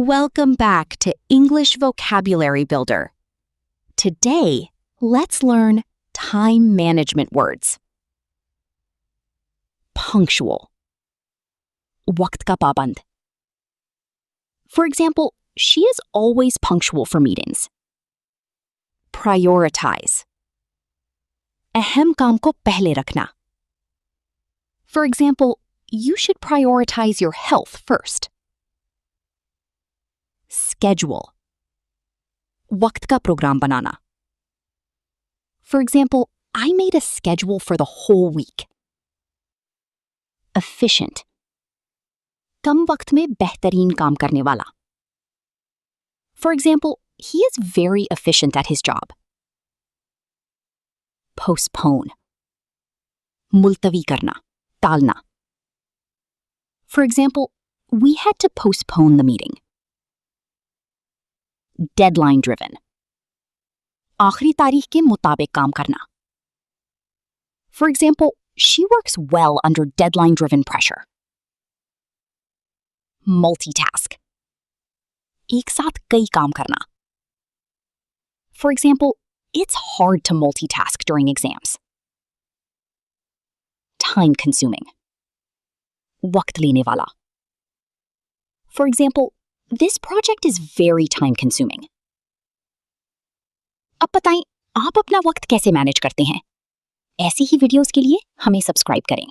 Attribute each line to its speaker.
Speaker 1: Welcome back to English Vocabulary Builder. Today, let's learn time management words. Punctual. वक्त का पाबंद. For example, she is always punctual for meetings. Prioritize. अहम काम को पहले रखना. For example, you should prioritize your health first. Schedule. वक्त का प्रोग्राम बनाना. For example, I made a schedule for the whole week. Efficient. कम वक्त में बेहतरीन काम करने वाला. For example, he is very efficient at his job. Postpone. मुलतवी करना, टालना. For example, we had to postpone the meeting. Deadline driven. आखिरी तारीख के मुताबिक काम करना. For example, she works well under deadline driven pressure. Multitask. एक साथ कई काम करना. For example, it's hard to multitask during exams. Time consuming. वक्त लेने वाला. For example, this project is very time consuming. अब बताएं, आप अपना वक्त कैसे मैनेज करते हैं? ऐसी ही वीडियोस के लिए हमें सब्सक्राइब करें.